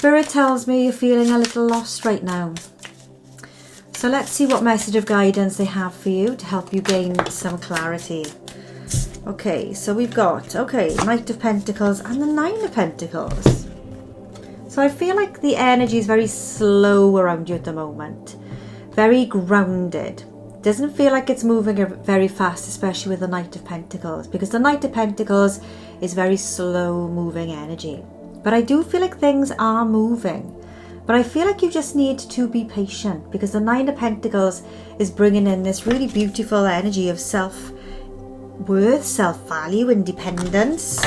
Spirit tells me you're feeling a little lost right now. So let's see what message of guidance they have for you to help you gain some clarity. Okay, so we've got, Knight of Pentacles and the Nine of Pentacles. So I feel like the energy is very slow around you at the moment. Very grounded. Doesn't feel like it's moving very fast, especially with the Knight of Pentacles, because the Knight of Pentacles is very slow moving energy. But I do feel like things are moving. But I feel like you just need to be patient, because the Nine of Pentacles is bringing in this really beautiful energy of self-worth, self-value, independence,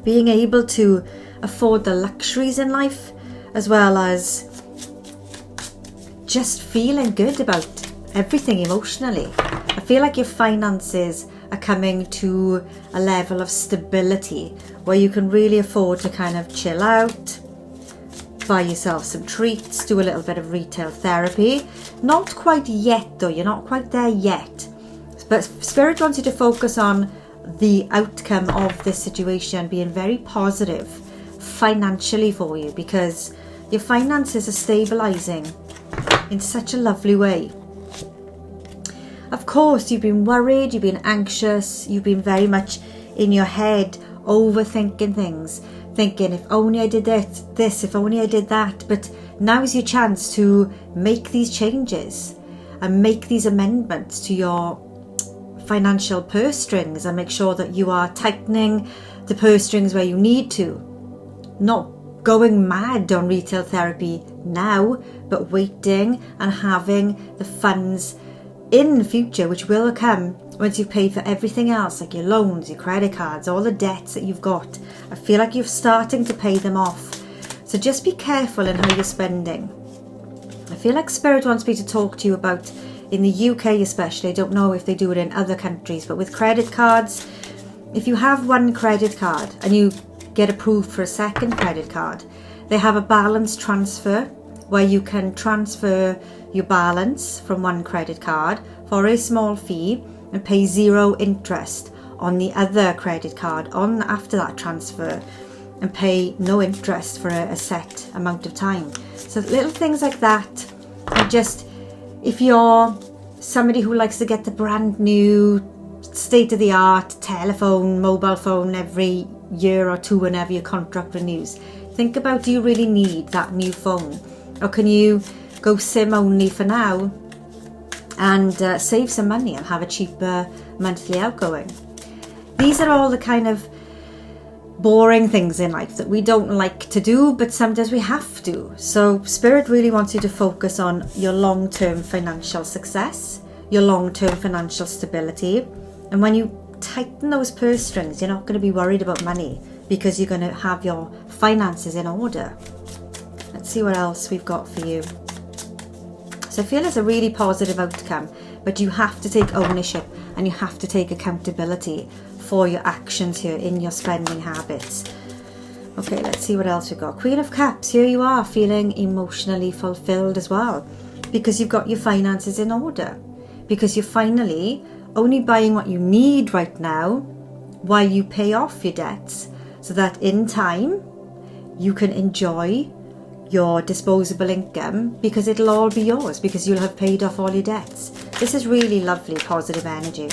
being able to afford the luxuries in life, as well as just feeling good about everything emotionally. I feel like your finances are coming to a level of stability where you can really afford to kind of chill out, buy yourself some treats, do a little bit of retail therapy. Not quite yet though, you're not quite there yet. But Spirit wants you to focus on the outcome of this situation being very positive financially for you, because your finances are stabilizing in such a lovely way. Of course, you've been worried, you've been anxious, you've been very much in your head overthinking things, thinking if only I did this, if only I did that. But now's your chance to make these changes and make these amendments to your financial purse strings and make sure that you are tightening the purse strings where you need to. Not going mad on retail therapy now, but waiting and having the funds in the future, which will come once you've paid for everything else, like your loans, your credit cards, all the debts that you've got. I feel like you're starting to pay them off. So just be careful in how you're spending. I feel like Spirit wants me to talk to you about, in the UK especially, I don't know if they do it in other countries, but with credit cards, if you have one credit card and you get approved for a second credit card, they have a balance transfer where you can transfer your balance from one credit card for a small fee and pay 0 interest on the other credit card on after that transfer, and pay no interest for a set amount of time. So little things like that are just, if you're somebody who likes to get the brand new state-of-the-art telephone, mobile phone every year or two whenever your contract renews, think about, do you really need that new phone? Or can you go SIM only for now and save some money and have a cheaper monthly outgoing? These are all the kind of boring things in life that we don't like to do, but sometimes we have to. So Spirit really wants you to focus on your long-term financial success, your long-term financial stability. And when you tighten those purse strings, you're not going to be worried about money, because you're going to have your finances in order. Let's see what else we've got for you. So I feel it's a really positive outcome, but you have to take ownership and you have to take accountability for your actions here in your spending habits. Okay, let's see what else we've got. Queen of Cups, here you are feeling emotionally fulfilled as well, because you've got your finances in order, because you're finally only buying what you need right now while you pay off your debts, so that in time you can enjoy your disposable income, because it'll all be yours, because you'll have paid off all your debts. This is really lovely, positive energy.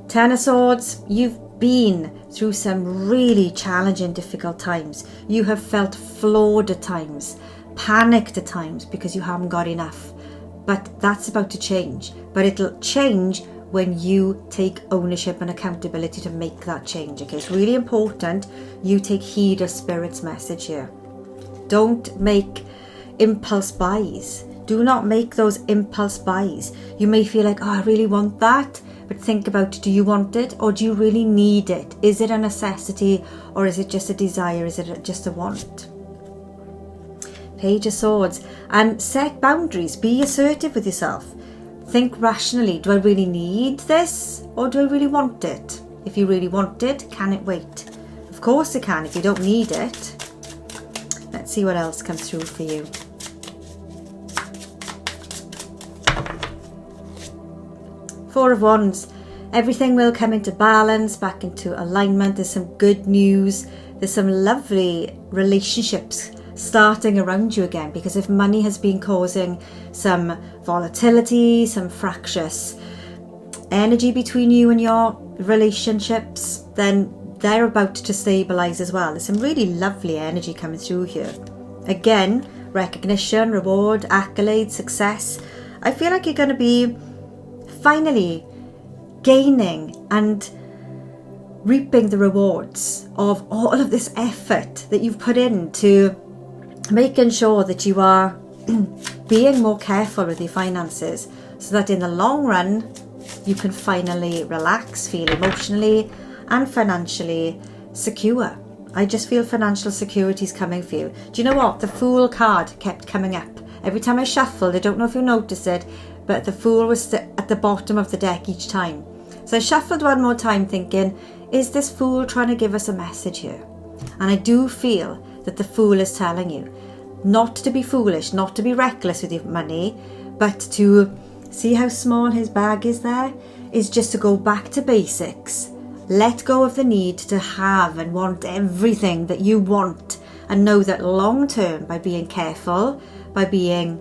Ten of Swords, you've been through some really challenging, difficult times. You have felt flawed at times, panicked at times because you haven't got enough. But that's about to change. But it'll change when you take ownership and accountability to make that change. Okay, it's really important you take heed of Spirit's message here. Don't make impulse buys. Do not make those impulse buys. You may feel like, oh, I really want that. But think about, do you want it or do you really need it? Is it a necessity or is it just a desire? Is it just a want? Page of Swords. And set boundaries. Be assertive with yourself. Think rationally. Do I really need this or do I really want it? If you really want it, can it wait? Of course it can if you don't need it. Let's see what else comes through for you. Four of Wands. Everything will come into balance, back into alignment. There's some good news there's some lovely relationships starting around you again, because if money has been causing some volatility, some fractious energy between you and your relationships, then they're about to stabilize as well. There's some really lovely energy coming through here. Again, recognition, reward, accolade, success. I feel like you're going to be finally gaining and reaping the rewards of all of this effort that you've put into making sure that you are being more careful with your finances, so that in the long run you can finally relax, feel emotionally and financially secure. I just feel financial security is coming for you. Do you know what? The Fool card kept coming up. Every time I shuffled, I don't know if you noticed it, but the Fool was at the bottom of the deck each time. So I shuffled one more time thinking, is this Fool trying to give us a message here? And I do feel that the Fool is telling you not to be foolish, not to be reckless with your money, but to see how small his bag is there, is just to go back to basics. Let go of the need to have and want everything that you want, and know that long term, by being careful, by being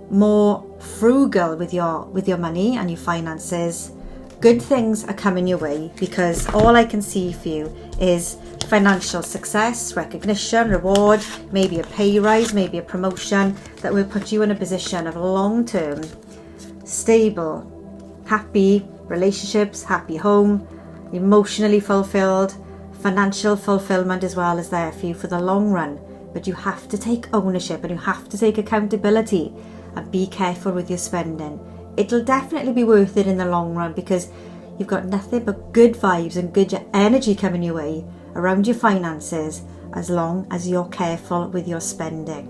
more frugal with your money and your finances, good things are coming your way, because all I can see for you is financial success, recognition, reward, maybe a pay rise, maybe a promotion that will put you in a position of long-term, stable, happy relationships, happy home, emotionally fulfilled, financial fulfillment as well is there for you for the long run. But you have to take ownership and you have to take accountability and be careful with your spending. It'll definitely be worth it in the long run, because you've got nothing but good vibes and good energy coming your way around your finances, as long as you're careful with your spending.